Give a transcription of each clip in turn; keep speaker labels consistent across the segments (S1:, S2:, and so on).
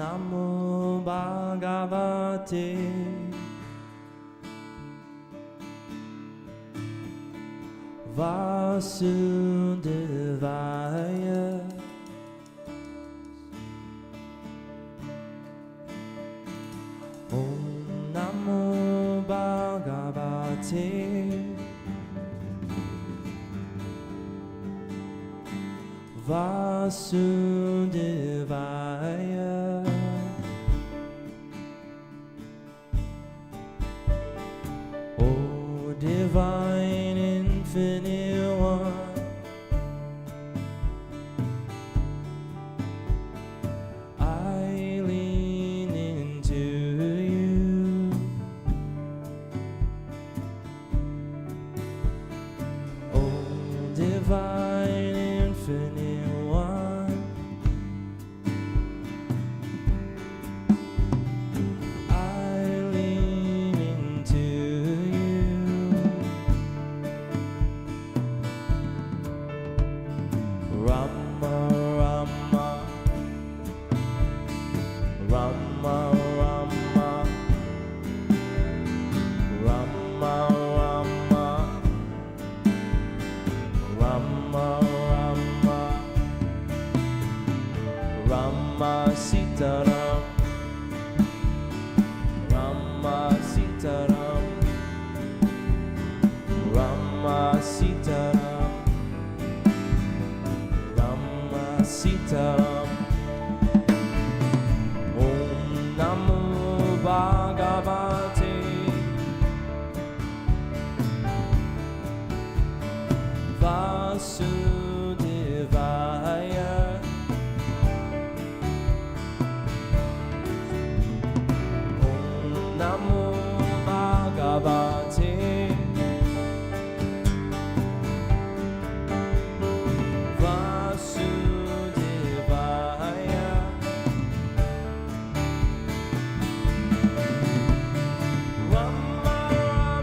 S1: Namo Bhagavate Vasudevaya Om Namo Bhagavate Vasudevaya O Divine Infinite One, I lean into you. O Divine Infinite One, I lean into you. Rama, Rama, Rama, Rama, Rama, Rama, Rama, Rama, Sitaram, Rama, Sitaram, Rama, Sitaram, Rama, Sitaram. Om Namo Bhagavate Vasudevaya Om Namo Bhagavate Vasudevaya Rama, Rama,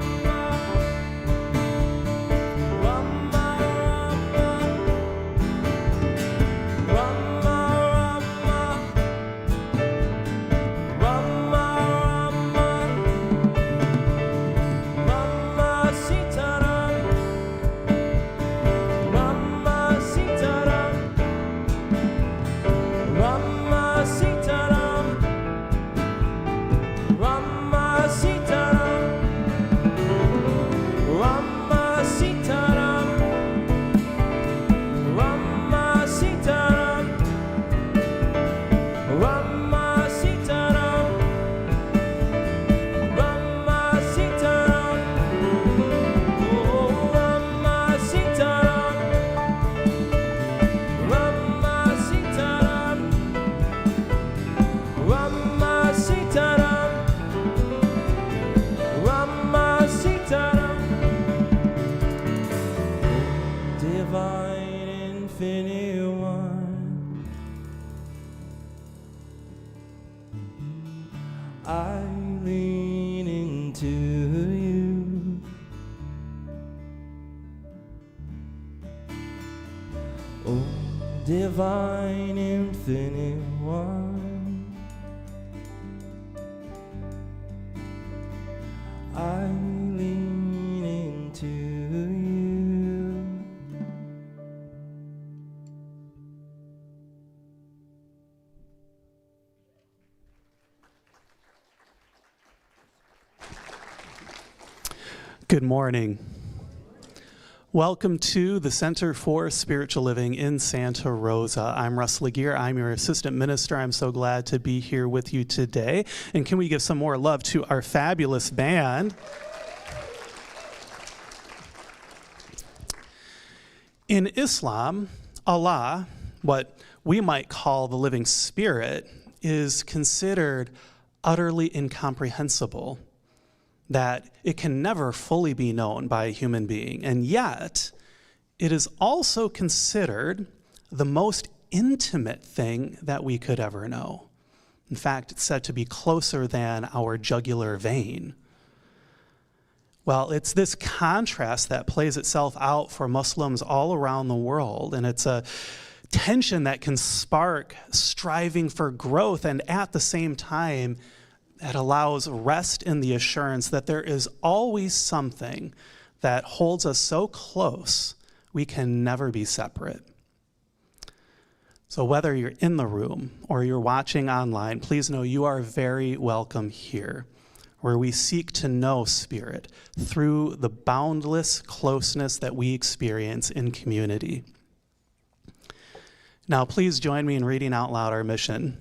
S1: Rama, Rama, Rama, Rama, Sitaram, Rama, Sitaram, Rama, Sitaram, Rama, Sitaram, Rama, Sitaram, Rama, Sitaram, Rama, Sitaram, Rama, Sitaram, oh Rama, Sitaram, Rama, Sitaram, Rama, Sitaram, Rama, Sitaram. Divine Infinite One, I lean into you. Oh, Divine Infinite One, I lean into you.
S2: Good morning. Welcome to the Center for Spiritual Living in Santa Rosa. I'm Russ Laguerre. I'm your assistant minister. I'm so glad to be here with you today. And can we give some more love to our fabulous band? In Islam, Allah, what we might call the living spirit, is considered utterly incomprehensible, that it can never fully be known by a human being. And yet, it is also considered the most intimate thing that we could ever know. In fact, it's said to be closer than our jugular vein. Well, it's this contrast that plays itself out for Muslims all around the world, and it's a tension that can spark striving for growth, and at the same time, it allows rest in the assurance that there is always something that holds us so close we can never be separate. So whether you're in the room or you're watching online, please know you are very welcome here, where we seek to know Spirit through the boundless closeness that we experience in community. Now, please join me in reading out loud our mission.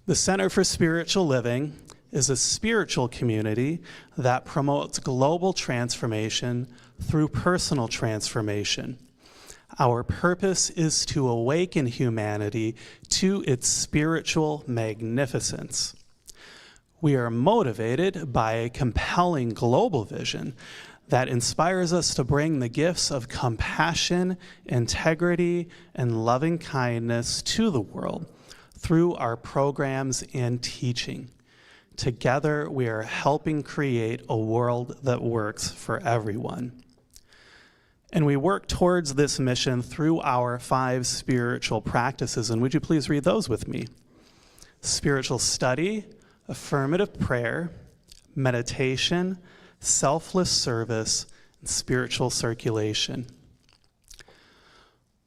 S2: The Center for Spiritual Living is a spiritual community that promotes global transformation through personal transformation. Our purpose is to awaken humanity to its spiritual magnificence. We are motivated by a compelling global vision that inspires us to bring the gifts of compassion, integrity, and loving kindness to the world through our programs and teaching. Together, we are helping create a world that works for everyone. And we work towards this mission through our 5 spiritual practices. And would you please read those with me? Spiritual study, affirmative prayer, meditation, selfless service, and spiritual circulation.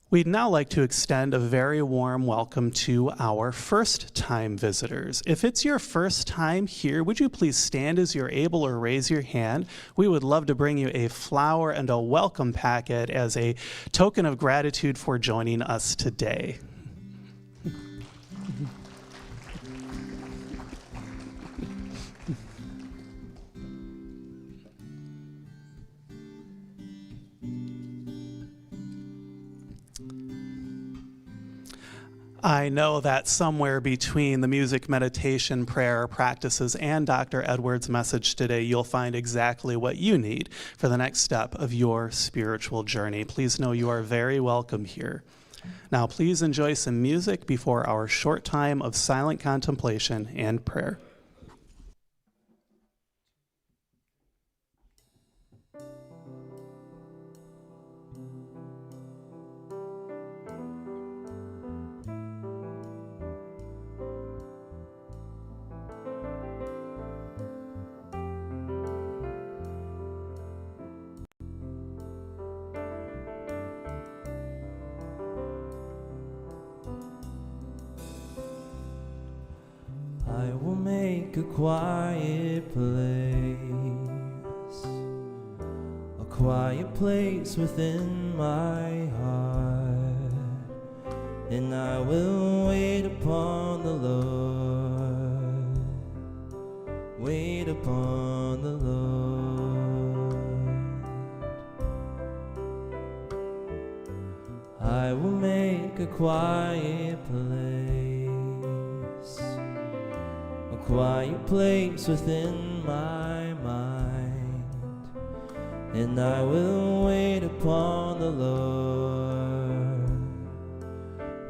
S2: We'd now like to extend a very warm welcome to our first-time visitors. If it's your first time here, would you please stand as you're able or raise your hand? We would love to bring you a flower and a welcome packet as a token of gratitude for joining us today. I know that somewhere between the music, meditation, prayer practices, and Dr. Edwards' message today, you'll find exactly what you need for the next step of your spiritual journey. Please know you are very welcome here. Now, please enjoy some music before our short time of silent contemplation and prayer.
S1: I will make a quiet place within my heart, and I will wait upon the Lord, wait upon the Lord. I will make a quiet place within my mind, and I will wait upon the Lord,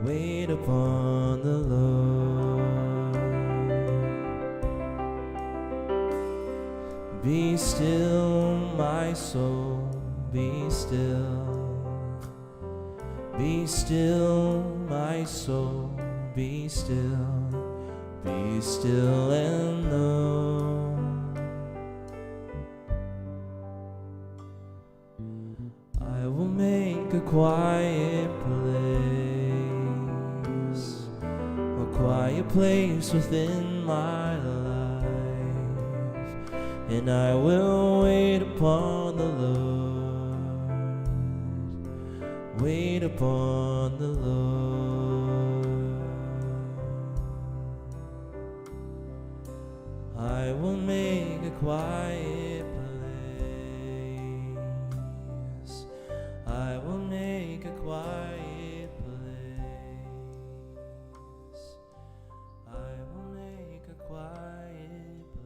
S1: wait upon the Lord. Be still, my soul, be still. Be still, my soul, be still. Be still and know I will make a quiet place within my life, and I will wait upon the Lord, wait upon the Lord. I will make a quiet place. I will make a quiet place. I will make a quiet place.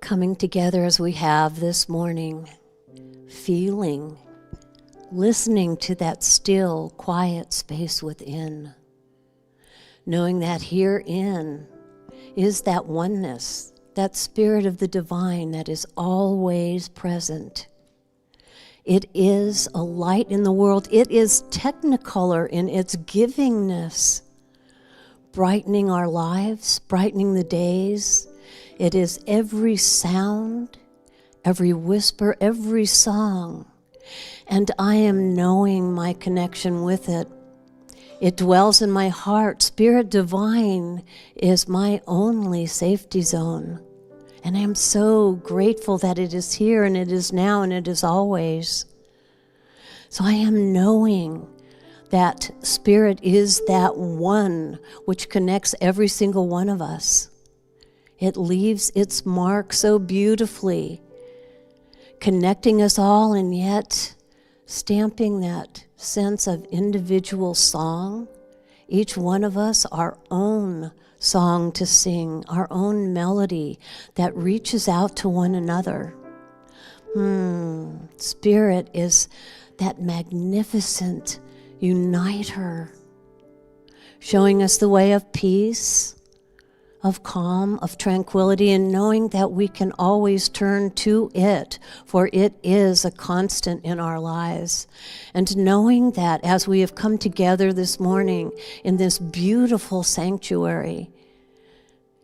S3: coming together as we have this morning, feeling, listening to that still, quiet space within, knowing that herein is that oneness, that spirit of the divine that is always present. It is a light in the world. It is technicolor in its givingness, brightening our lives, brightening the days. It is every sound, every whisper, every song. And I am knowing my connection with it. It dwells in my heart. Spirit divine is my only safety zone. And I am so grateful that it is here and it is now and it is always. So I am knowing that Spirit is that one which connects every single one of us. It leaves its mark so beautifully, connecting us all and yet stamping that sense of individual song. Each one of us our own song to sing, our own melody that reaches out to one another. Spirit is that magnificent uniter, showing us the way of peace, of calm, of tranquility, and knowing that we can always turn to it, for it is a constant in our lives. And knowing that as we have come together this morning in this beautiful sanctuary,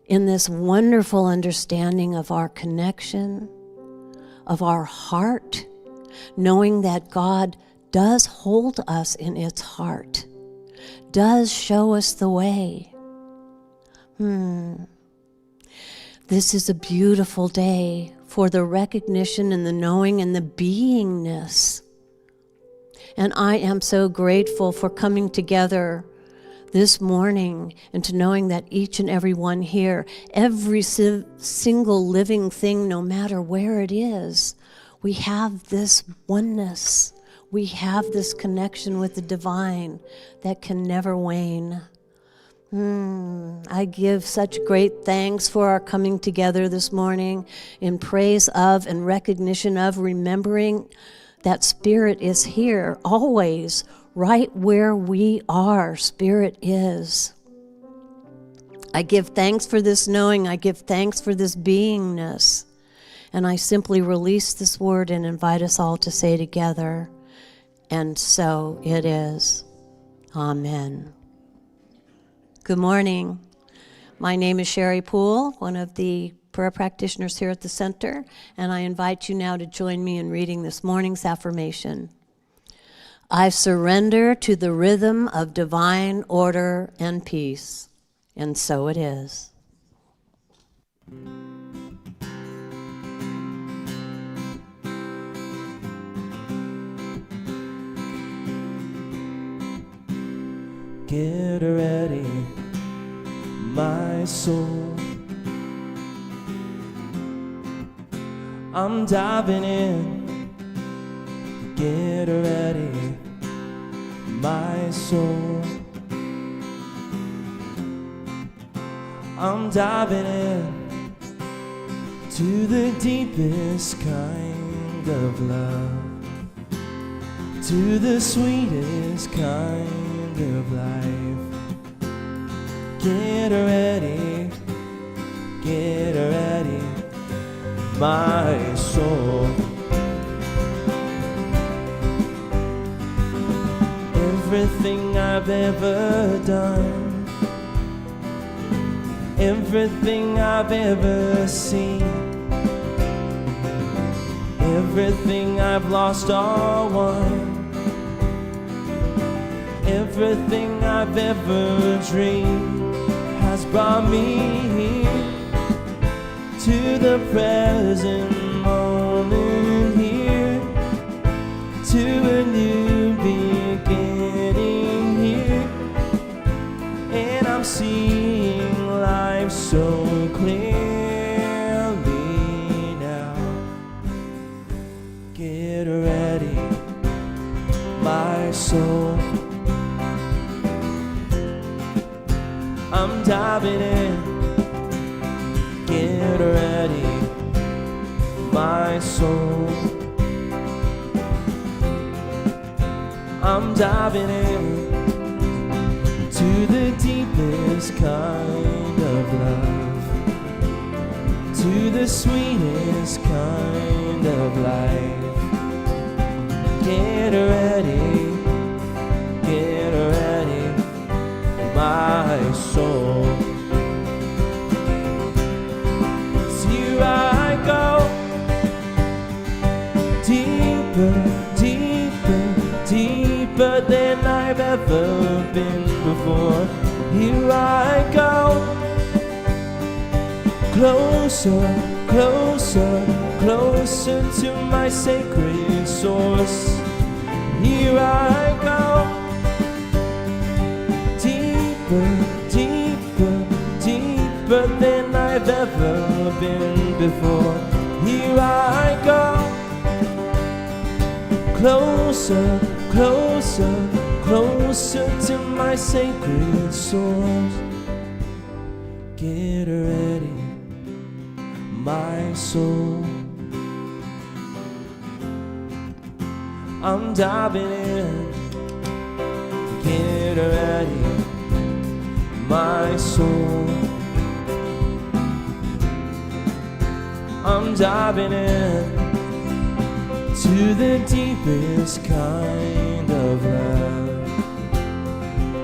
S3: in this wonderful understanding of our connection, of our heart, knowing that God does hold us in its heart, does show us the way. This is a beautiful day for the recognition and the knowing and the beingness. And I am so grateful for coming together this morning and to knowing that each and every one here, every single living thing, no matter where it is, we have this oneness. We have this connection with the divine that can never wane. I give such great thanks for our coming together this morning in praise of and recognition of, remembering that Spirit is here always, right where we are. Spirit is. I give thanks for this knowing. I give thanks for this beingness. And I simply release this word and invite us all to say together, and so it is. Amen. Good morning. My name is Sherry Poole, one of the prayer practitioners here at the center, and I invite you now to join me in reading this morning's affirmation. I surrender to the rhythm of divine order and peace, and so it is.
S1: Get ready, my soul. I'm diving in. Get ready, my soul. I'm diving in to the deepest kind of love, to the sweetest kind of life. Get ready, my soul. Everything I've ever done, everything I've ever seen, everything I've lost or won, everything I've ever dreamed has brought me to the present moment here, to a new beginning here. And I'm seeing life so clearly now. Get ready, my soul. I'm diving in. Get ready, my soul. I'm diving in to the deepest kind of love, to the sweetest kind of life. Get ready, my soul. 'Cause here I go, deeper, deeper, deeper than I've ever been before. Here I go, closer, closer, closer to my sacred source. Here I go, deeper, deeper, deeper than I've ever been before. Here I go, closer, closer, closer to my sacred source. Get ready, my soul. I'm diving in. Get ready, my soul. I'm diving in to the deepest kind of love,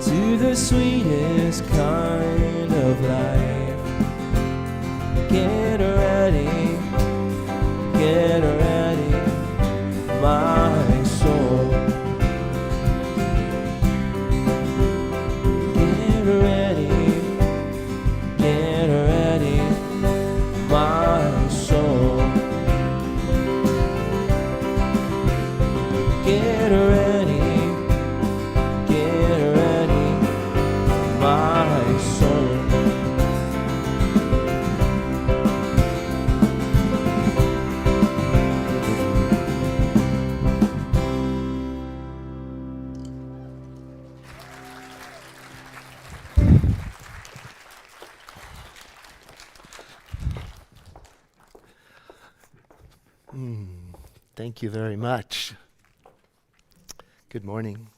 S1: to the sweetest kind of life. Get ready, my soul. Get ready, my soul. Get ready, my soul.
S4: Thank you very much. Good morning.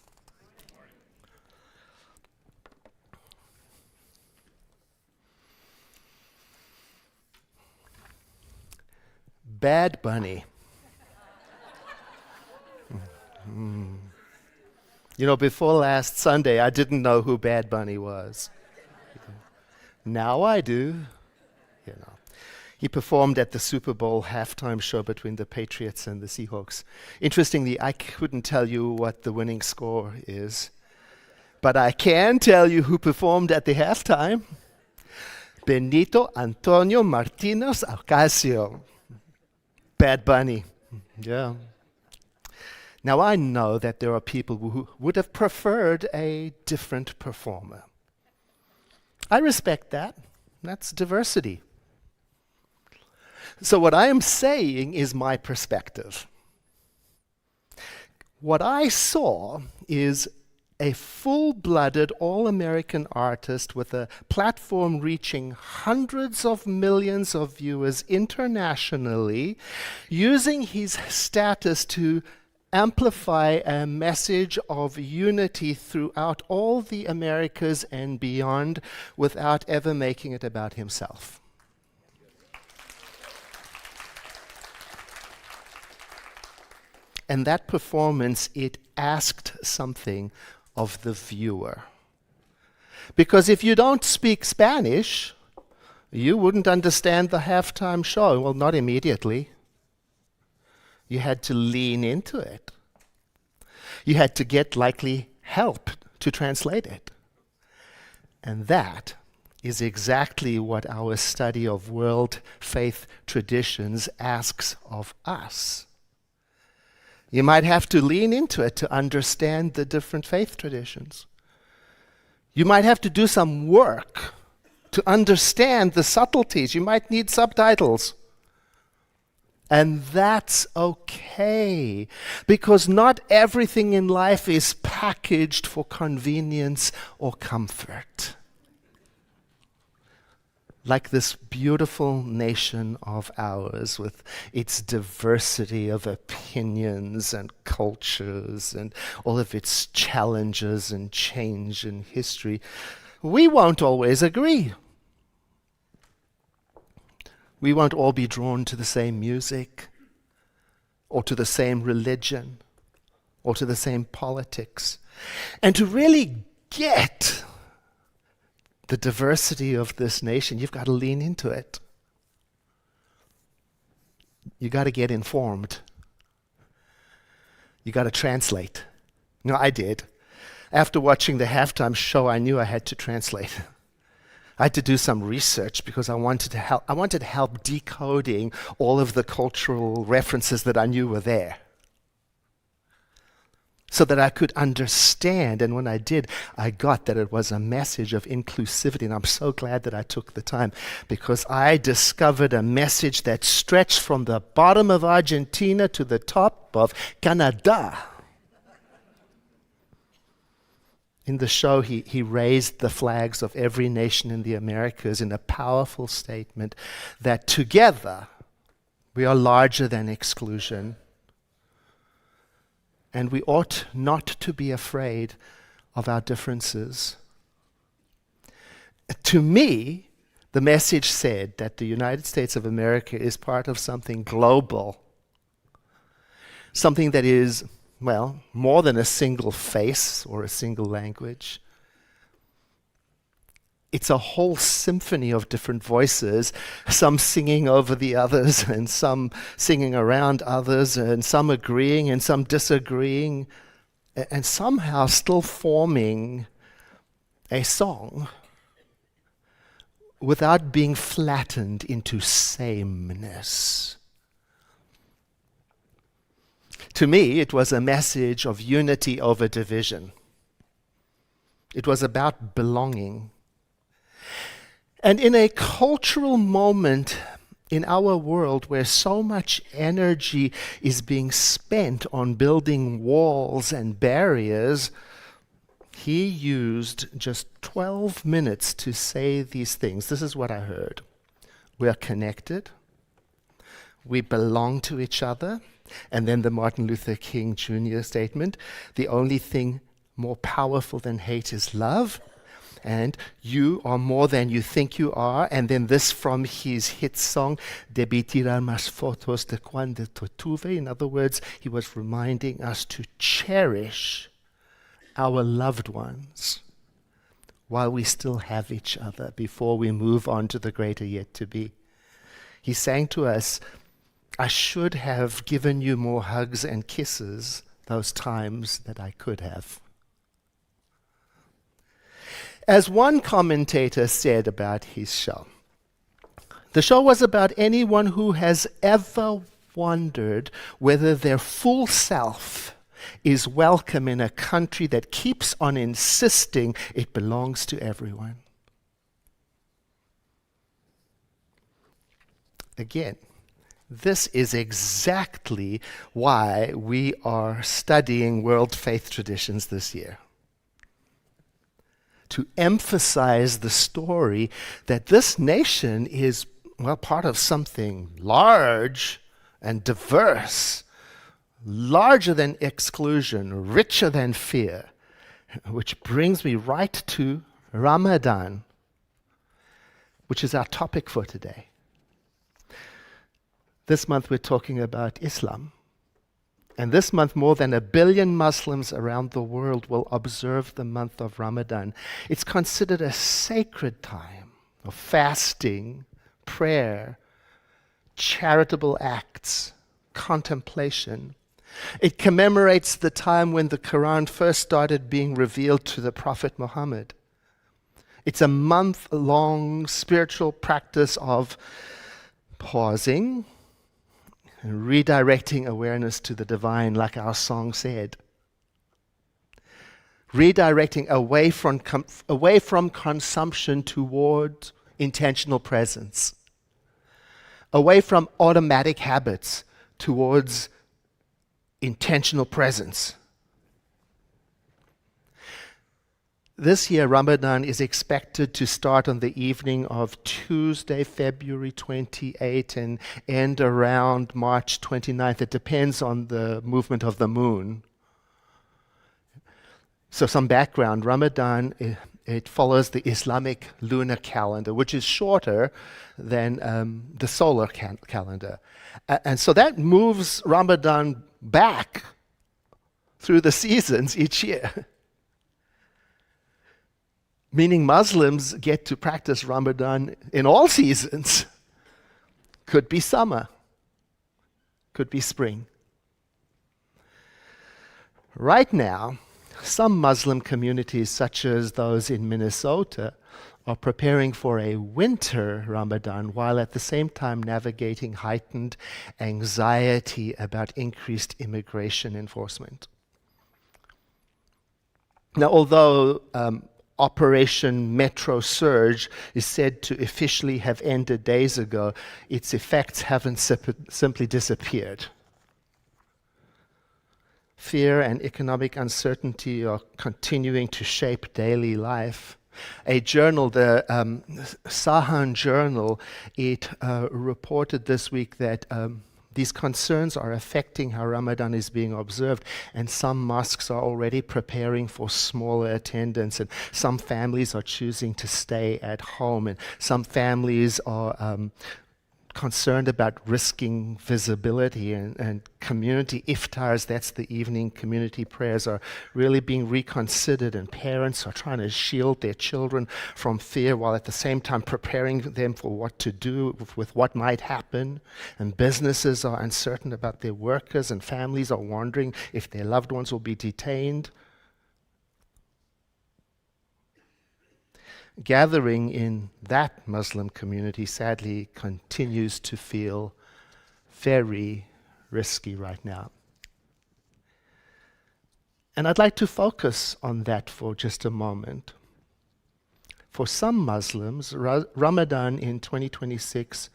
S4: Bad Bunny. You know, before last Sunday, I didn't know who Bad Bunny was. Now I do. You know, he performed at the Super Bowl halftime show between the Patriots and the Seahawks. Interestingly, I couldn't tell you what the winning score is, but I can tell you who performed at the halftime. Benito Antonio Martinez Ocasio. Bad Bunny. Yeah. Now I know that there are people who would have preferred a different performer. I respect that. That's diversity. So what I am saying is my perspective. What I saw is a full-blooded, all-American artist with a platform reaching hundreds of millions of viewers internationally, using his status to amplify a message of unity throughout all the Americas and beyond without ever making it about himself. And that performance, it asked something of the viewer. Because if you don't speak Spanish, you wouldn't understand the halftime show. Well, not immediately. You had to lean into it. You had to get likely help to translate it. And that is exactly what our study of world faith traditions asks of us. You might have to lean into it to understand the different faith traditions. You might have to do some work to understand the subtleties. You might need subtitles. And that's okay, because not everything in life is packaged for convenience or comfort. like this beautiful nation of ours with its diversity of opinions and cultures and all of its challenges and change in history, we won't always agree. We won't all be drawn to the same music or to the same religion or to the same politics. And to really get the diversity of this nation, you've got to lean into it. You got to get informed. You got to translate. No, I did. After watching the halftime show, I knew I had to translate. I had to do some research because I wanted help decoding all of the cultural references that I knew were there, so that I could understand. And when I did, I got that it was a message of inclusivity. And I'm so glad that I took the time, because I discovered a message that stretched from the bottom of Argentina to the top of Canada. In the show, he raised the flags of every nation in the Americas in a powerful statement that together we are larger than exclusion. And we ought not to be afraid of our differences. To me, the message said that the United States of America is part of something global, something that is, well, more than a single face or a single language. It's a whole symphony of different voices, some singing over the others and some singing around others and some agreeing and some disagreeing, and somehow still forming a song without being flattened into sameness. To me, it was a message of unity over division. It was about belonging. And in a cultural moment in our world where so much energy is being spent on building walls and barriers, he used just 12 minutes to say these things. This is what I heard. We are connected. We belong to each other. And then the Martin Luther King Jr. statement, the only thing more powerful than hate is love. And you are more than you think you are. And then this from his hit song, Debí tirar más fotos de cuando te tuve. In other words, he was reminding us to cherish our loved ones while we still have each other before we move on to the greater yet to be. He's saying to us, I should have given you more hugs and kisses those times that I could have. As one commentator said about his show, the show was about anyone who has ever wondered whether their full self is welcome in a country that keeps on insisting it belongs to everyone. Again, this is exactly why we are studying world faith traditions this year. To emphasize the story that this nation is, well, part of something large and diverse, larger than exclusion, richer than fear, which brings me right to Ramadan, which is our topic for today. This month we're talking about Islam. And this month more than 1 billion Muslims around the world will observe the month of Ramadan. It's considered a sacred time of fasting, prayer, charitable acts, contemplation. It commemorates the time when the Quran first started being revealed to the Prophet Muhammad. It's a month-long spiritual practice of pausing and redirecting awareness to the divine, like our song said. Redirecting away from consumption toward intentional presence. Away from automatic habits towards intentional presence. This year, Ramadan is expected to start on the evening of Tuesday, February 28 and end around March 29th. It depends on the movement of the moon. So some background, Ramadan, it follows the Islamic lunar calendar, which is shorter than the solar calendar. And so that moves Ramadan back through the seasons each year. Meaning Muslims get to practice Ramadan in all seasons. Could be summer, could be spring. Right now, some Muslim communities, such as those in Minnesota, are preparing for a winter Ramadan while at the same time navigating heightened anxiety about increased immigration enforcement. Now, although Operation Metro Surge is said to officially have ended days ago, its effects haven't simply disappeared. Fear and economic uncertainty are continuing to shape daily life. A journal, the Sahan Journal, it reported this week that these concerns are affecting how Ramadan is being observed, and some mosques are already preparing for smaller attendance, and some families are choosing to stay at home, and some families are concerned about risking visibility, and community iftars, that's the evening community prayers, are really being reconsidered, and parents are trying to shield their children from fear while at the same time preparing them for what to do with what might happen, and businesses are uncertain about their workers, and families are wondering if their loved ones will be detained. Gathering in that Muslim community sadly continues to feel very risky right now. And I'd like to focus on that for just a moment. For some Muslims, Ramadan in 2026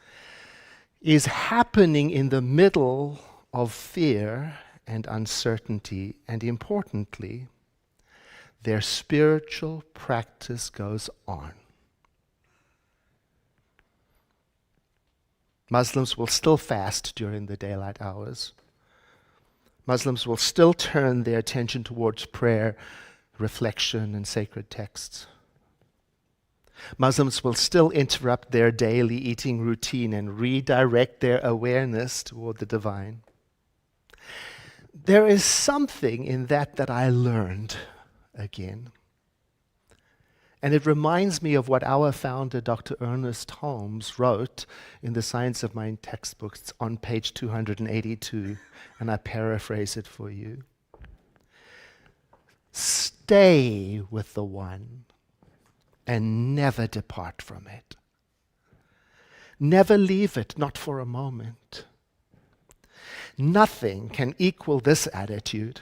S4: is happening in the middle of fear and uncertainty, and importantly, their spiritual practice goes on. Muslims will still fast during the daylight hours. Muslims will still turn their attention towards prayer, reflection, and sacred texts. Muslims will still interrupt their daily eating routine and redirect their awareness toward the divine. There is something in that I learned again. And it reminds me of what our founder, Dr. Ernest Holmes, wrote in the Science of Mind textbooks on page 282, and I paraphrase it for you. Stay with the one and never depart from it. Never leave it, not for a moment. Nothing can equal this attitude.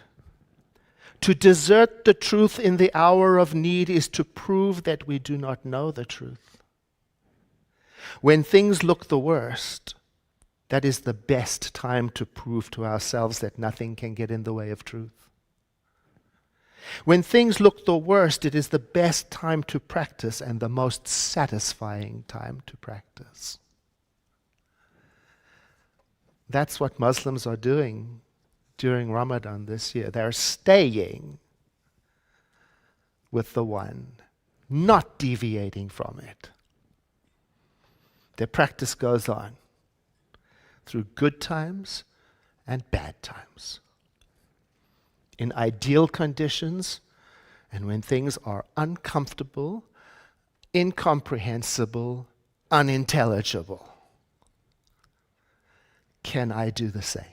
S4: To desert the truth in the hour of need is to prove that we do not know the truth. When things look the worst, that is the best time to prove to ourselves that nothing can get in the way of truth. When things look the worst, it is the best time to practice and the most satisfying time to practice. That's what Muslims are doing during Ramadan this year. They're staying with the one, not deviating from it. Their practice goes on through good times and bad times, in ideal conditions and when things are uncomfortable, incomprehensible, unintelligible. Can I do the same?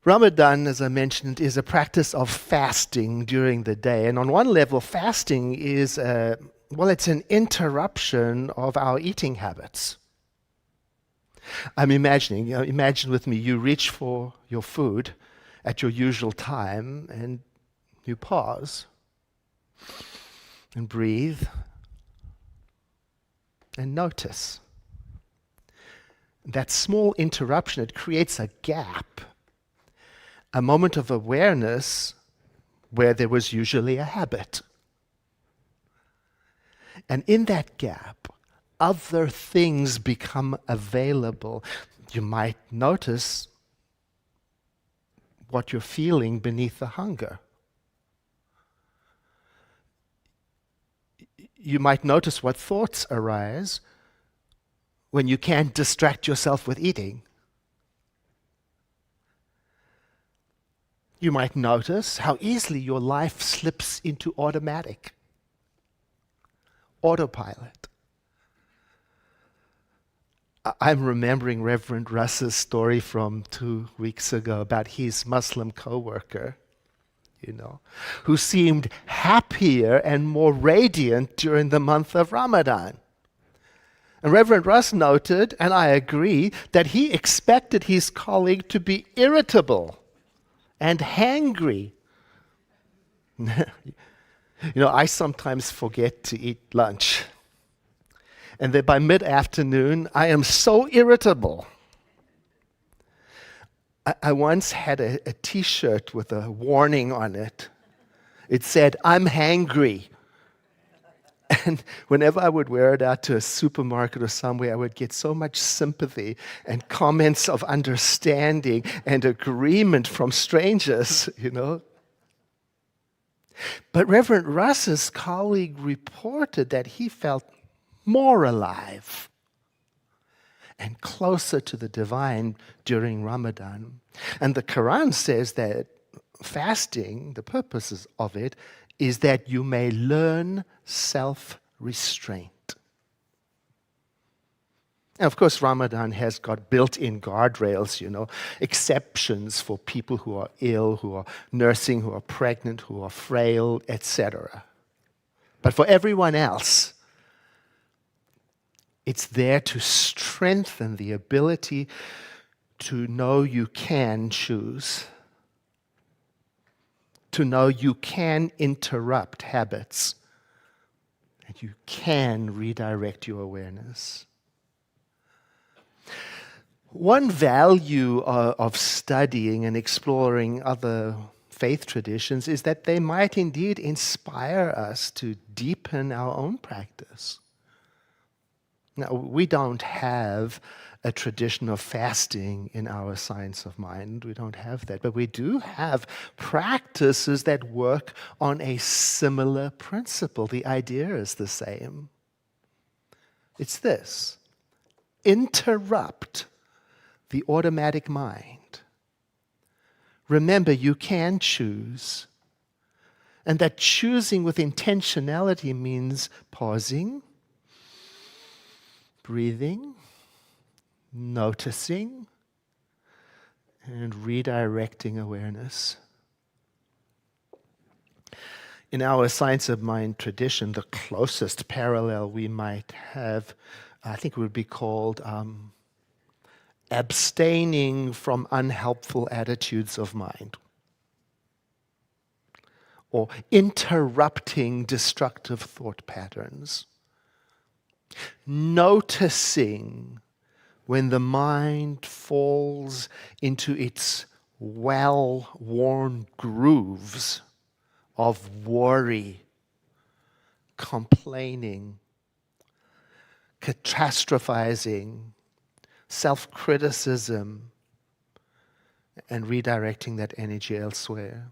S4: Ramadan, as I mentioned, is a practice of fasting during the day. And on one level, fasting is, it's an interruption of our eating habits. I'm imagining, imagine with me, you reach for your food at your usual time and you pause and breathe and notice. That small interruption, it creates a gap, a moment of awareness where there was usually a habit. And in that gap, other things become available. You might notice what you're feeling beneath the hunger. You might notice what thoughts arise when you can't distract yourself with eating. You might notice how easily your life slips into autopilot. I'm remembering Reverend Russ's story from 2 weeks ago about his Muslim co-worker, who seemed happier and more radiant during the month of Ramadan. And Reverend Russ noted, and I agree, that he expected his colleague to be irritable and hangry. I sometimes forget to eat lunch. And then by mid-afternoon, I am so irritable. I once had a T-shirt with a warning on it. It said, "I'm hangry." And whenever I would wear it out to a supermarket or somewhere, I would get so much sympathy and comments of understanding and agreement from strangers, But Reverend Russ's colleague reported that he felt more alive and closer to the divine during Ramadan. And the Quran says that fasting, the purposes of it, is that you may learn self-restraint. And of course, Ramadan has got built-in guardrails, exceptions for people who are ill, who are nursing, who are pregnant, who are frail, etc. But for everyone else, it's there to strengthen the ability to know you can choose, to know you can interrupt habits, and you can redirect your awareness. One value of studying and exploring other faith traditions is that they might indeed inspire us to deepen our own practice. Now, we don't have a tradition of fasting in our science of mind. We don't have that. But we do have practices that work on a similar principle. The idea is the same. It's this: interrupt the automatic mind. Remember, you can choose. And that choosing with intentionality means pausing, breathing, noticing, and redirecting awareness. In our science of mind tradition, the closest parallel we might have, I think, would be called abstaining from unhelpful attitudes of mind, or interrupting destructive thought patterns. Noticing when the mind falls into its well-worn grooves of worry, complaining, catastrophizing, self-criticism, and redirecting that energy elsewhere.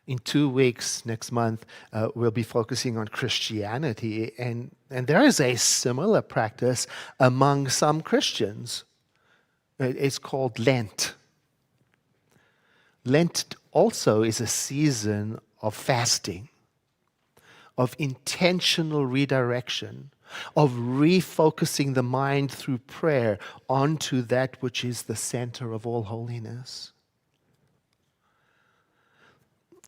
S4: In 2 weeks, next month, we'll be focusing on Christianity, and there is a similar practice among some Christians. It's called Lent. Lent also is a season of fasting, of intentional redirection, of refocusing the mind through prayer onto that which is the center of all holiness.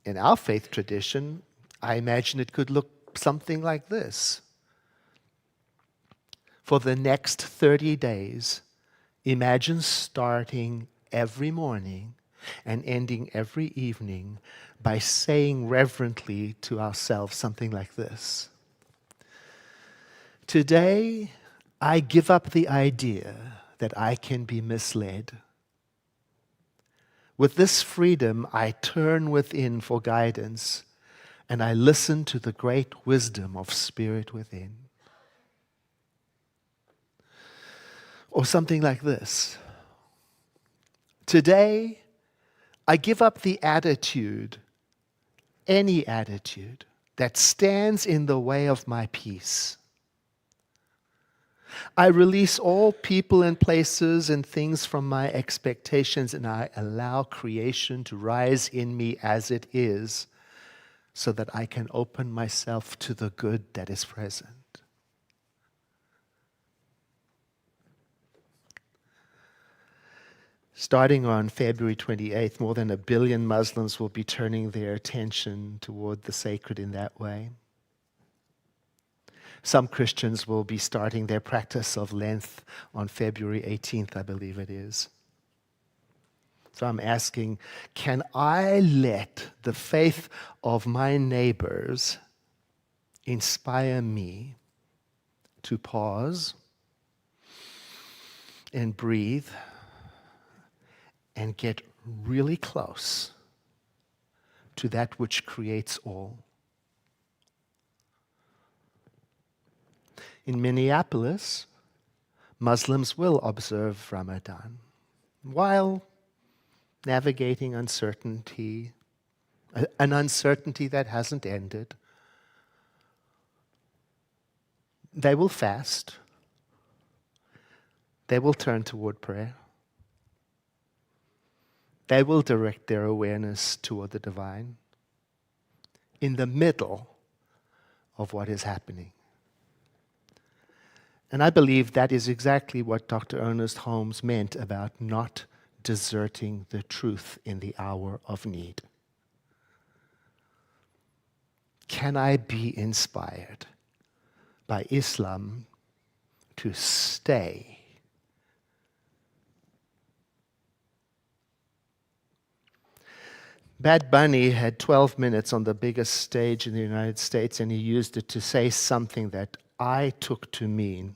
S4: In our faith tradition, I imagine it could look something like this. For the next 30 days, imagine starting every morning and ending every evening by saying reverently to ourselves something like this: today, I give up the idea that I can be misled. With this freedom, I turn within for guidance, and I listen to the great wisdom of Spirit within. Or something like this. Today, I give up the attitude, any attitude, that stands in the way of my peace. I release all people and places and things from my expectations, and I allow creation to rise in me as it is, so that I can open myself to the good that is present. Starting on February 28th, more than 1 billion Muslims will be turning their attention toward the sacred in that way. Some Christians will be starting their practice of Lent on February 18th, I believe it is. So I'm asking, can I let the faith of my neighbors inspire me to pause and breathe and get really close to that which creates all? In Minneapolis, Muslims will observe Ramadan while navigating uncertainty, an uncertainty that hasn't ended. They will fast. They will turn toward prayer. They will direct their awareness toward the divine in the middle of what is happening. And I believe that is exactly what Dr. Ernest Holmes meant about not deserting the truth in the hour of need. Can I be inspired by Islam to stay? Bad Bunny had 12 minutes on the biggest stage in the United States, and he used it to say something that I took to mean: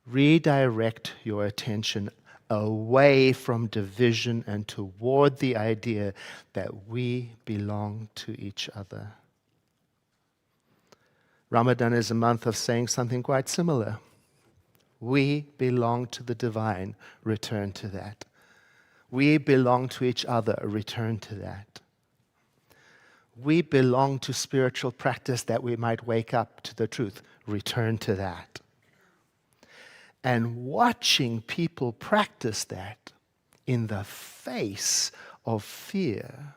S4: redirect your attention away from division and toward the idea that we belong to each other. Ramadan is a month of saying something quite similar. We belong to the divine, return to that. We belong to each other, return to that. We belong to spiritual practice that we might wake up to the truth, return to that. And watching people practice that in the face of fear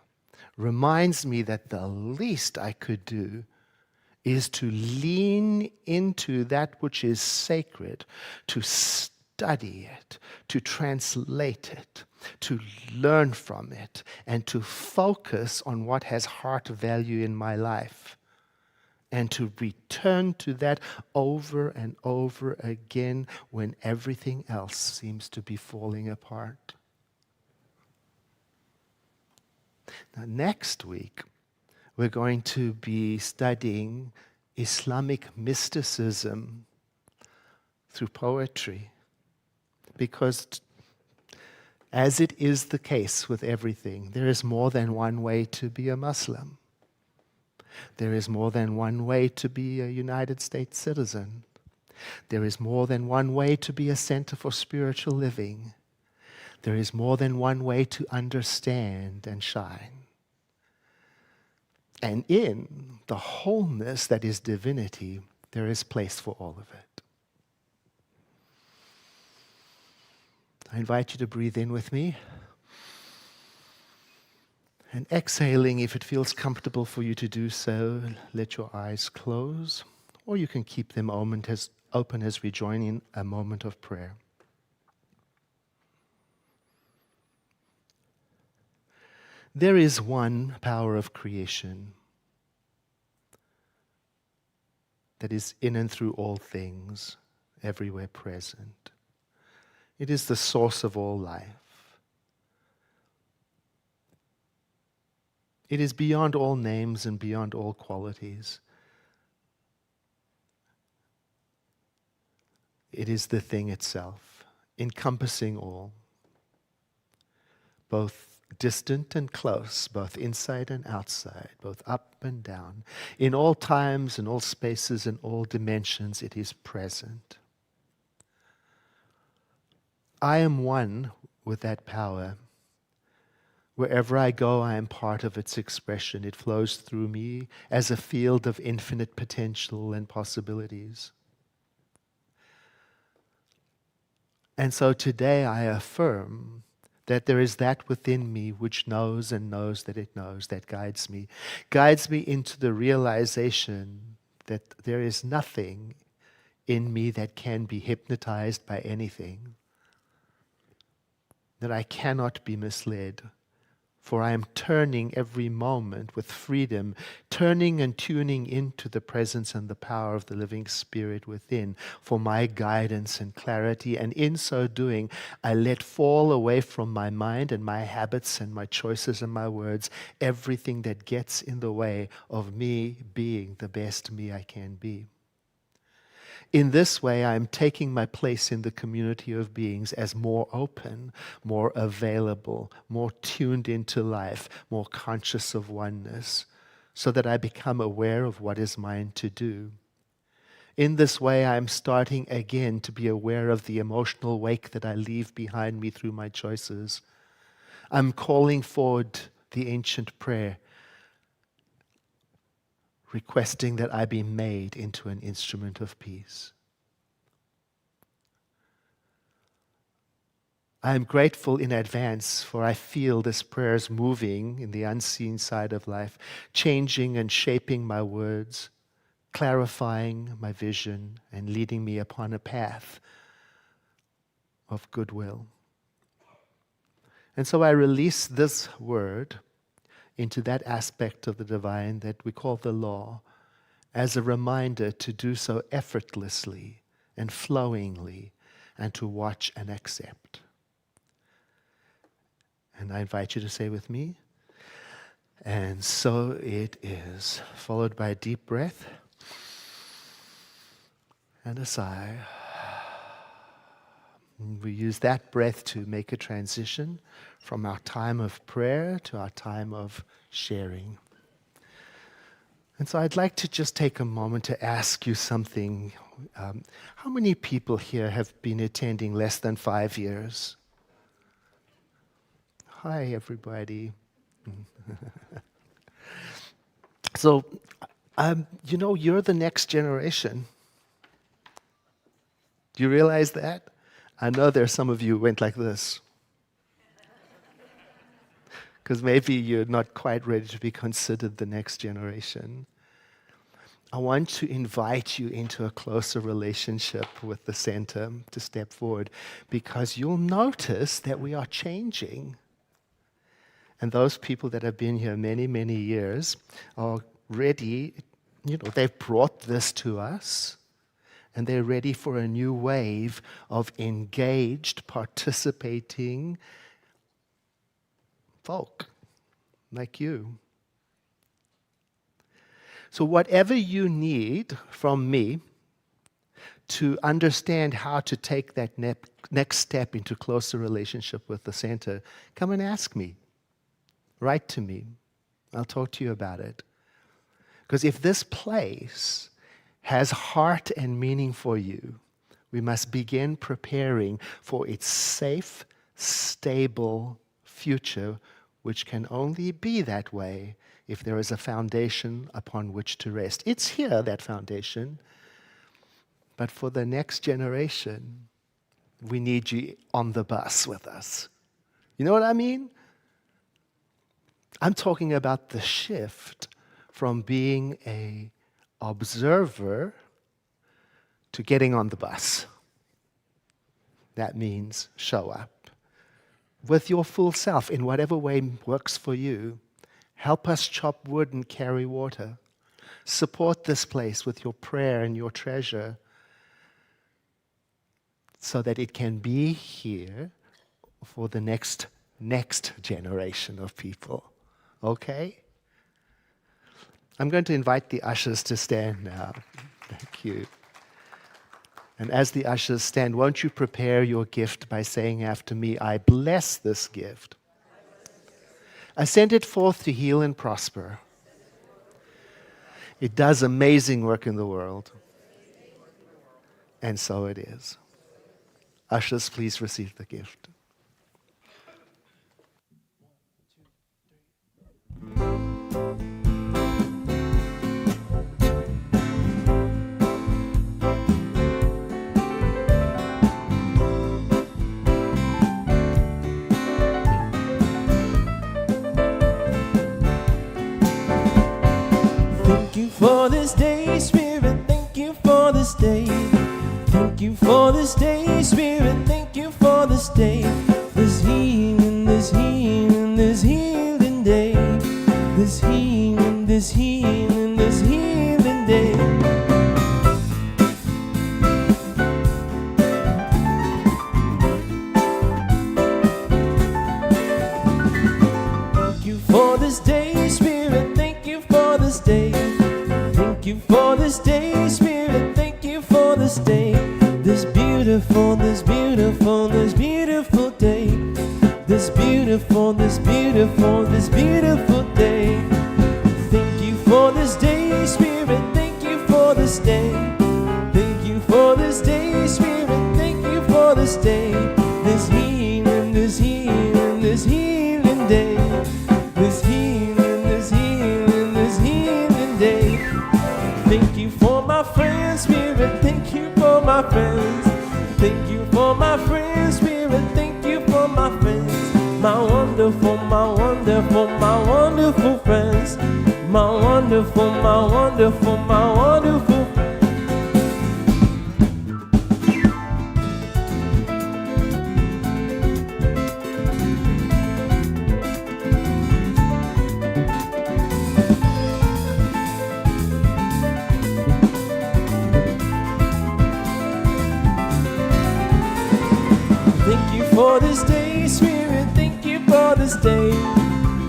S4: reminds me that the least I could do is to lean into that which is sacred, to study it, to translate it, to learn from it, and to focus on what has heart value in my life, and to return to that over and over again when everything else seems to be falling apart. Now, next week, we're going to be studying Islamic mysticism through poetry, because as it is the case with everything, there is more than one way to be a Muslim. There is more than one way to be a United States citizen. There is more than one way to be a center for spiritual living. There is more than one way to understand and shine. And in the wholeness that is divinity, there is place for all of it. I invite you to breathe in with me. And exhaling, if it feels comfortable for you to do so, let your eyes close, or you can keep them open as we join in a moment of prayer. There is one power of creation that is in and through all things, everywhere present. It is the source of all life. It is beyond all names and beyond all qualities. It is the thing itself, encompassing all. both distant and close, both inside and outside, both up and down. In all times, in all spaces, in all dimensions, it is present. I am one with that power. Wherever I go, I am part of its expression. It flows through me as a field of infinite potential and possibilities. And so today I affirm that there is that within me which knows and knows that it knows, that guides me into the realization that there is nothing in me that can be hypnotized by anything, that I cannot be misled. For I am turning every moment with freedom, turning and tuning into the presence and the power of the living Spirit within for my guidance and clarity. And in so doing, I let fall away from my mind and my habits and my choices and my words everything that gets in the way of me being the best me I can be. In this way, I am taking my place in the community of beings as more open, more available, more tuned into life, more conscious of oneness, so that I become aware of what is mine to do. In this way, I am starting again to be aware of the emotional wake that I leave behind me through my choices. I'm calling forward the ancient prayer, requesting that I be made into an instrument of peace. I am grateful in advance, for I feel this prayer is moving in the unseen side of life, changing and shaping my words, clarifying my vision, and leading me upon a path of goodwill. And so I release this word into that aspect of the divine that we call the law, as a reminder to do so effortlessly and flowingly, and to watch and accept. And I invite you to say with me, and so it is, followed by a deep breath and a sigh. We use that breath to make a transition from our time of prayer to our time of sharing. And so I'd like to just take a moment to ask you something. How many people here have been attending less than 5 years? Hi, everybody. So, you're the next generation. Do you realize that? I know there's some of you who went like this. Because maybe you're not quite ready to be considered the next generation. I want to invite you into a closer relationship with the center to step forward, because you'll notice that we are changing. And those people that have been here many, many years are ready, they've brought this to us, and they're ready for a new wave of engaged, participating folk like you. So whatever you need from me to understand how to take that next step into closer relationship with the center, come and ask me. Write to me. I'll talk to you about it. Because if this place has heart and meaning for you, we must begin preparing for its safe, stable future, which can only be that way if there is a foundation upon which to rest. It's here, that foundation. But for the next generation, we need you on the bus with us. You know what I mean? I'm talking about the shift from being an observer to getting on the bus. That means show up with your full self in whatever way works for you. Help us chop wood and carry water. Support this place with your prayer and your treasure so that it can be here for the next generation of people. Okay? I'm going to invite the ushers to stand now. Thank you. And as the ushers stand, won't you prepare your gift by saying after me, I bless this gift. I send it forth to heal and prosper. It does amazing work in the world. And so it is. Ushers, please receive the gift.
S1: Thank you for this day, Spirit. Thank you for this day. Thank you for this day, Spirit. Thank you for this day. This healing, this healing, this healing day. This healing, this healing, this healing day. Thank you for this day, Spirit. Thank you for this day. Thank you for this day, Spirit. Thank you for this day. This beautiful, this beautiful, this beautiful day. This beautiful, this beautiful, this beautiful day. Thank you for this day, Spirit. Thank you for this day. Thank you for this day, Spirit. Thank you for this day. This healing, this healing, this healing day. This healing, this healing, this healing day. Thank you for my friends, Spirit. Thank you for my friends. Thank you for my friends, Spirit. Thank you for my friends. My wonderful, my wonderful, my wonderful friends. My wonderful, my wonderful, my wonderful friends. Thank you for this day, Spirit. Thank you for this day.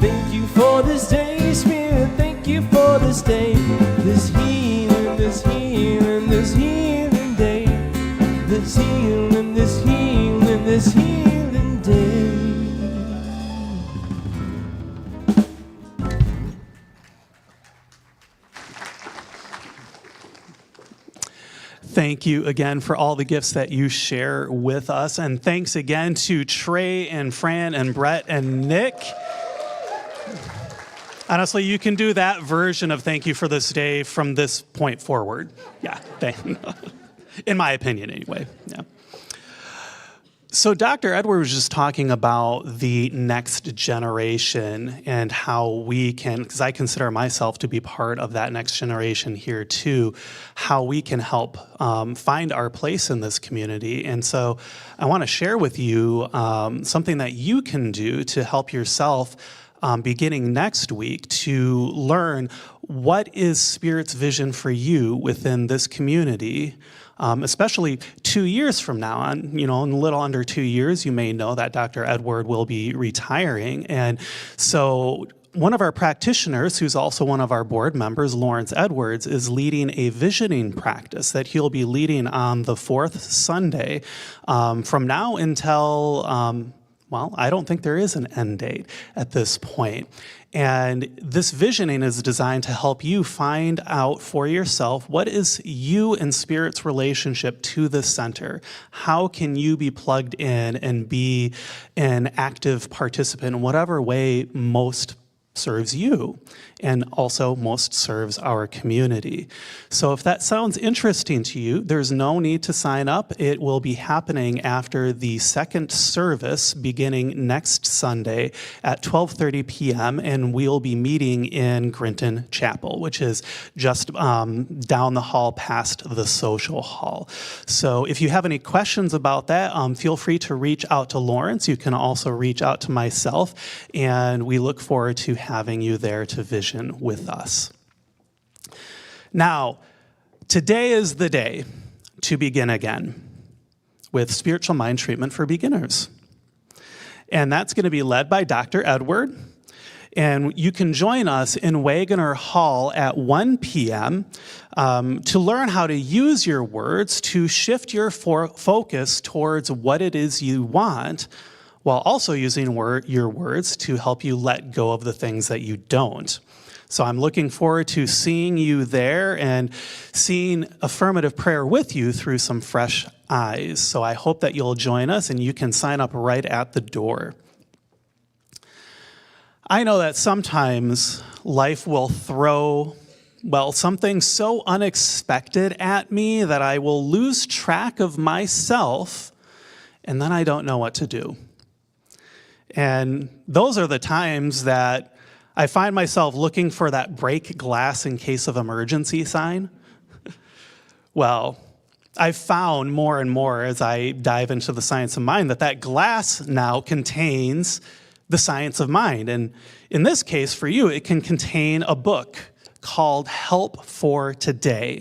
S1: Thank you for this day, Spirit. Thank you for this day. This healing, this healing, this healing day. This healing, this healing, this healing day.
S2: Thank you again for all the gifts that you share with us. And thanks again to Trey and Fran and Brett and Nick. Honestly, you can do that version of thank you for this day from this point forward. Yeah, in my opinion anyway. Yeah. So Dr. Edward was just talking about the next generation and how we can, because I consider myself to be part of that next generation here too, how we can help find our place in this community. And so I want to share with you something that you can do to help yourself beginning next week to learn what is Spirit's vision for you within this community. Especially 2 years from now, in a little under 2 years, you may know that Dr. Edward will be retiring. And so one of our practitioners, who's also one of our board members, Lawrence Edwards, is leading a visioning practice that he'll be leading on the 4th Sunday from now until, I don't think there is an end date at this point. And this visioning is designed to help you find out for yourself what is you and Spirit's relationship to the center. How can you be plugged in and be an active participant in whatever way most serves you and also most serves our community. So if that sounds interesting to you, there's no need to sign up. It will be happening after the second service beginning next Sunday at 12:30 p.m. and we'll be meeting in Grinton Chapel, which is just down the hall past the social hall. So if you have any questions about that, feel free to reach out to Lawrence. You can also reach out to myself, and we look forward to having you there to vision with us. Now, today is the day to begin again with spiritual mind treatment for beginners. And that's going to be led by Dr. Edward. And you can join us in Wagoner Hall at 1 p.m. To learn how to use your words to shift your focus towards what it is you want, while also using your words to help you let go of the things that you don't. So I'm looking forward to seeing you there and seeing affirmative prayer with you through some fresh eyes. So I hope that you'll join us, and you can sign up right at the door. I know that sometimes life will throw, something so unexpected at me that I will lose track of myself, and then I don't know what to do. And those are the times that I find myself looking for that break glass in case of emergency sign. Well, I've found more and more as I dive into the science of mind that glass now contains the science of mind. And in this case, for you, it can contain a book called Help for Today.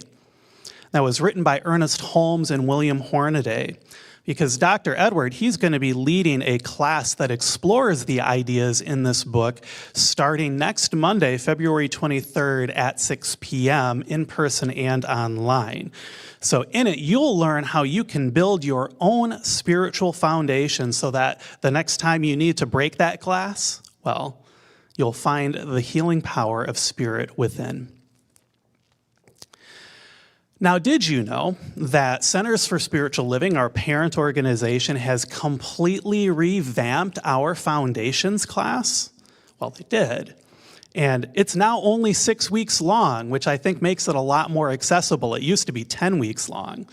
S2: That was written by Ernest Holmes and William Hornaday. Because Dr. Edward, he's going to be leading a class that explores the ideas in this book starting next Monday, February 23rd at 6 p.m. in person and online. So in it, you'll learn how you can build your own spiritual foundation so that the next time you need to break that glass, you'll find the healing power of spirit within. Now, did you know that Centers for Spiritual Living, our parent organization, has completely revamped our foundations class? Well, they did. And it's now only 6 weeks long, which I think makes it a lot more accessible. It used to be 10 weeks long.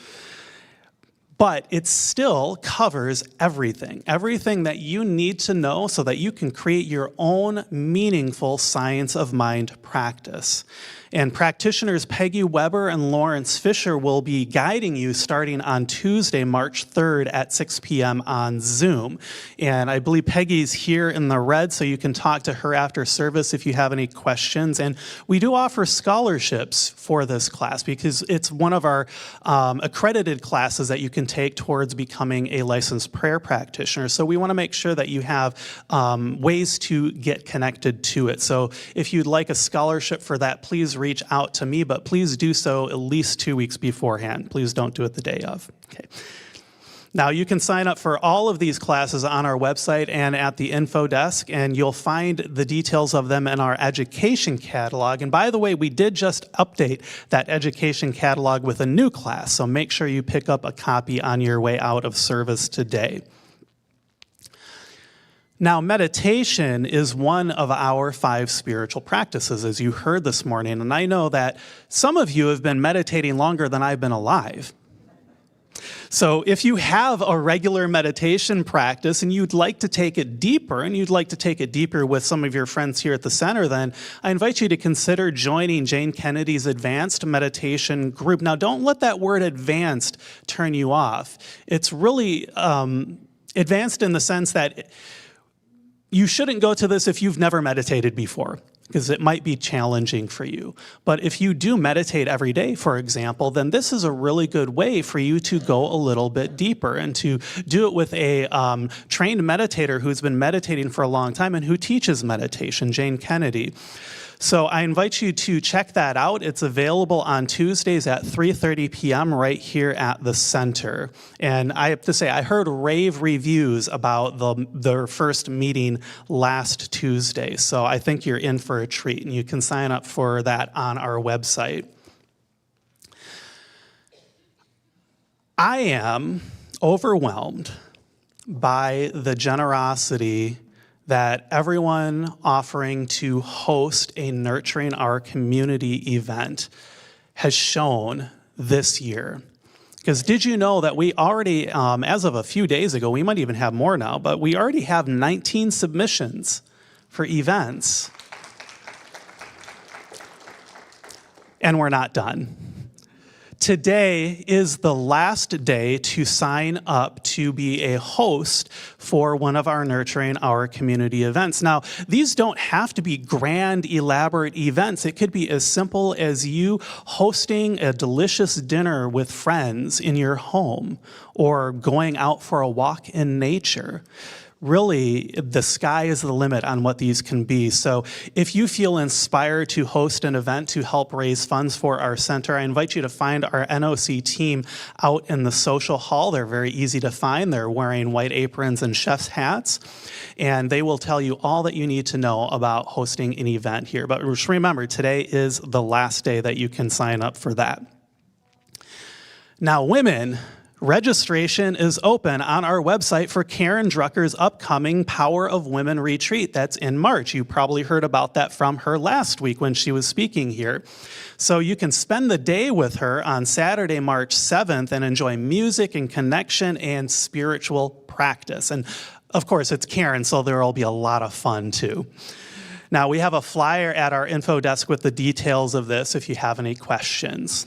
S2: But it still covers everything that you need to know so that you can create your own meaningful science of mind practice. And practitioners Peggy Weber and Lawrence Fisher will be guiding you starting on Tuesday, March 3rd at 6 p.m. on Zoom. And I believe Peggy's here in the red, so you can talk to her after service if you have any questions. And we do offer scholarships for this class because it's one of our accredited classes that you can take towards becoming a licensed prayer practitioner. So we want to make sure that you have ways to get connected to it. So if you'd like a scholarship for that, please reach out to me, but please do so at least 2 weeks beforehand. Please don't do it the day of. Okay. Now, you can sign up for all of these classes on our website and at the info desk, and you'll find the details of them in our education catalog. And by the way, we did just update that education catalog with a new class, so make sure you pick up a copy on your way out of service today. Now, meditation is one of our 5 spiritual practices, as you heard this morning, and I know that some of you have been meditating longer than I've been alive. So if you have a regular meditation practice and you'd like to take it deeper, and you'd like to take it deeper with some of your friends here at the center, then I invite you to consider joining Jane Kennedy's advanced meditation group. Now, don't let that word advanced turn you off. It's really advanced in the sense that you shouldn't go to this if you've never meditated before, because it might be challenging for you. But if you do meditate every day, for example, then this is a really good way for you to go a little bit deeper and to do it with a trained meditator who's been meditating for a long time and who teaches meditation, Jane Kennedy. So I invite you to check that out. It's available on Tuesdays at 3:30 p.m. right here at the center. And I have to say, I heard rave reviews about their first meeting last Tuesday. So I think you're in for a treat, and you can sign up for that on our website. I am overwhelmed by the generosity that everyone offering to host a Nurturing Our Community event has shown this year. Because did you know that we already, as of a few days ago, we might even have more now, but we already have 19 submissions for events. And we're not done. Today is the last day to sign up to be a host for one of our Nurturing Our Community events. Now, these don't have to be grand, elaborate events. It could be as simple as you hosting a delicious dinner with friends in your home or going out for a walk in nature. really, the sky is the limit on what these can be. So if you feel inspired to host an event to help raise funds for our center, I invite you to find our NOC team out in the social hall. They're very easy to find. They're wearing white aprons and chef's hats, and they will tell you all that you need to know about hosting an event here. But just remember, today is the last day that you can sign up for that. Now, women, registration is open on our website for Karen Drucker's upcoming Power of Women retreat. That's in March. You probably heard about that from her last week when she was speaking here. So you can spend the day with her on Saturday, March 7th and enjoy music and connection and spiritual practice. And of course, it's Karen, so there will be a lot of fun too. Now, we have a flyer at our info desk with the details of this if you have any questions.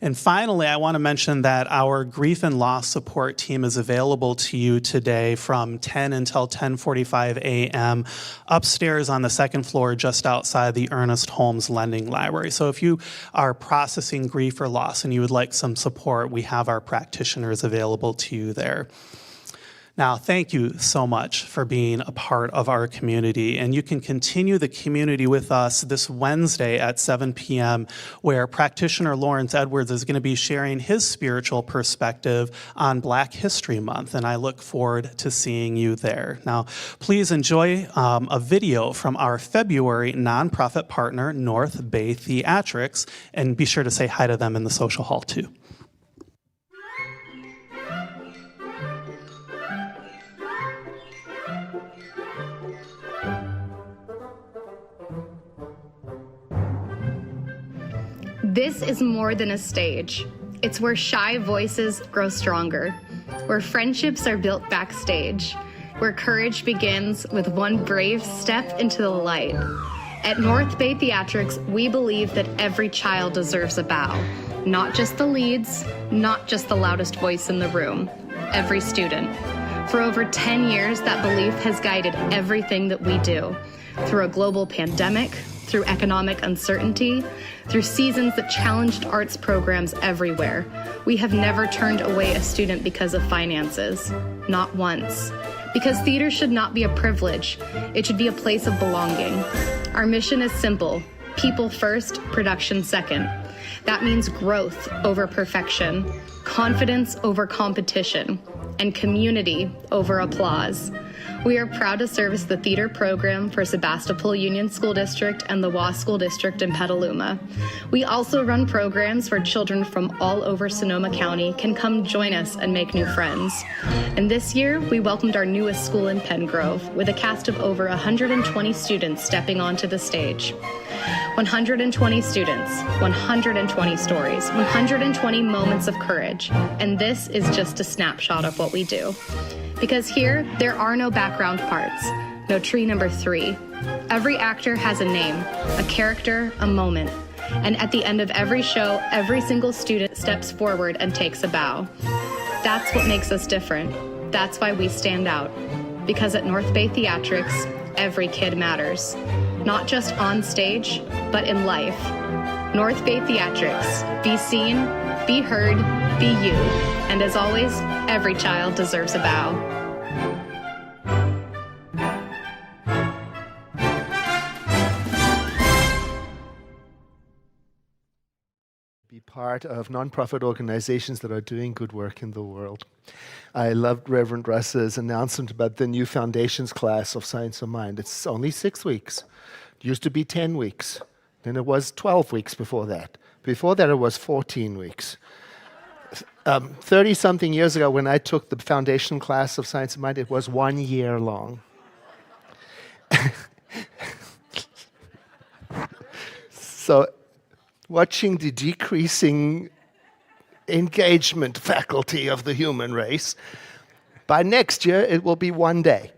S2: And finally, I want to mention that our grief and loss support team is available to you today from 10 until 10:45 a.m. upstairs on the second floor just outside the Ernest Holmes Lending Library. So if you are processing grief or loss and you would like some support, we have our practitioners available to you there. Now, thank you so much for being a part of our community, and you can continue the community with us this Wednesday at 7 p.m., where practitioner Lawrence Edwards is going to be sharing his spiritual perspective on Black History Month, and I look forward to seeing you there. Now, please enjoy a video from our February nonprofit partner, North Bay Theatrics, and be sure to say hi to them in the social hall, too.
S5: This is more than a stage. It's where shy voices grow stronger, where friendships are built backstage, where courage begins with one brave step into the light. At North Bay Theatrics, we believe that every child deserves a bow. Not just the leads, not just the loudest voice in the room, every student. For over 10 years, that belief has guided everything that we do. Through a global pandemic, through economic uncertainty, through seasons that challenged arts programs everywhere, we have never turned away a student because of finances, not once. Because theater should not be a privilege, it should be a place of belonging. Our mission is simple: people first, production second. That means growth over perfection, confidence over competition, and community over applause. We are proud to service the theater program for Sebastopol Union School District and the WA School District in Petaluma. We also run programs where children from all over Sonoma County can come join us and make new friends. And this year, we welcomed our newest school in Pengrove with a cast of over 120 students stepping onto the stage. 120 students, 120 stories, 120 moments of courage. And this is just a snapshot of what we do. Because here, there are no background parts, no tree number 3. Every actor has a name, a character, a moment. And at the end of every show, every single student steps forward and takes a bow. That's what makes us different. That's why we stand out. Because at North Bay Theatrics, every kid matters. Not just on stage, but in life. North Bay Theatrics. Be seen, be heard, be you. And as always, every child deserves a bow.
S4: Be part of nonprofit organizations that are doing good work in the world. I loved Reverend Rosa's announcement about the new foundations class of Science of Mind. It's only 6 weeks. It used to be 10 weeks. Then it was 12 weeks before that. Before that, it was 14 weeks. 30-something years ago, when I took the foundation class of Science of Mind, it was 1 year long. So, watching the decreasing engagement faculty of the human race, by next year, it will be 1 day.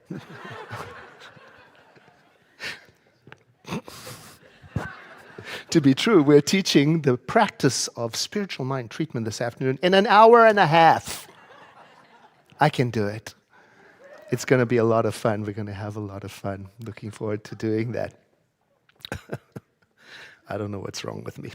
S4: To be true, we're teaching the practice of spiritual mind treatment this afternoon in an hour and a half. I can do it. It's going to be a lot of fun. We're going to have a lot of fun. Looking forward to doing that. I don't know what's wrong with me.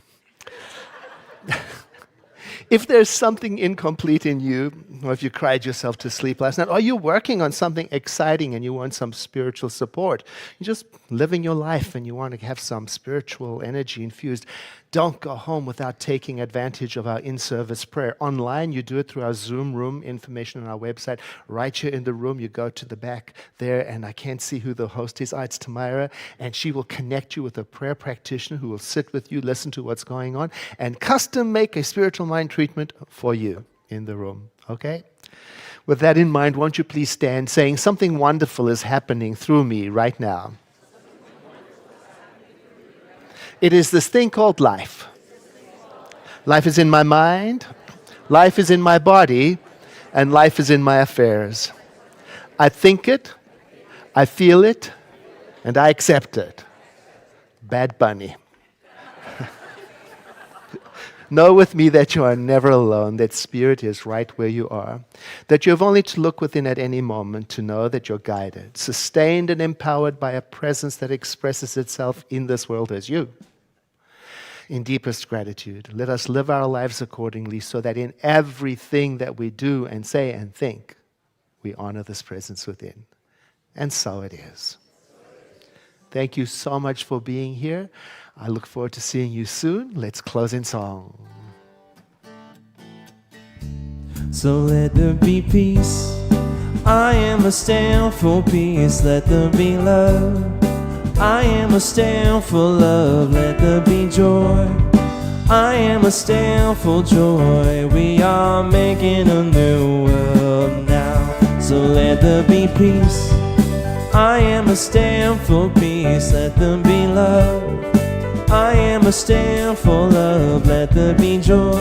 S4: If there's something incomplete in you, or if you cried yourself to sleep last night, or you're working on something exciting and you want some spiritual support, you're just living your life and you want to have some spiritual energy infused, don't go home without taking advantage of our in-service prayer. Online, you do it through our Zoom room, information on our website. Right here in the room, you go to the back there, and I can't see who the host is. It's Tamara, and she will connect you with a prayer practitioner who will sit with you, listen to what's going on, and custom make a spiritual mind treatment for you in the room, okay? With that in mind, won't you please stand, saying something wonderful is happening through me right now. It is this thing called life. Life is in my mind, life is in my body, and life is in my affairs. I think it, I feel it, and I accept it. Bad Bunny. Know with me that you are never alone, that Spirit is right where you are, that you have only to look within at any moment to know that you're guided, sustained and empowered by a presence that expresses itself in this world as you. In deepest gratitude, let us live our lives accordingly so that in everything that we do and say and think, we honor this presence within. And so it is. Thank you so much for being here. I look forward to seeing you soon. Let's close in song.
S1: So let there be peace. I am a stand for peace. Let there be love. I am a stand for love. Let there be joy. I am a stand for joy. We are making a new world now. So let there be peace. I am a stand for peace. Let there be love. I am a stand for love. Let there be joy.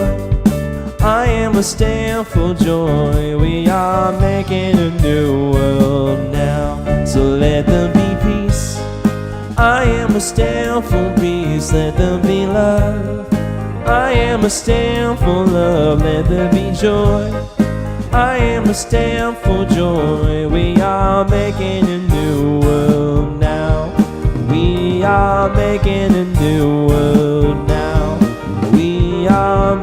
S1: I am a stand for joy. We are making a new world now. So let there be peace. I am a stand for peace. Let there be love. I am a stand for love. Let there be joy. I am a stand for joy. We are making a new world now. We are making a new world now. We are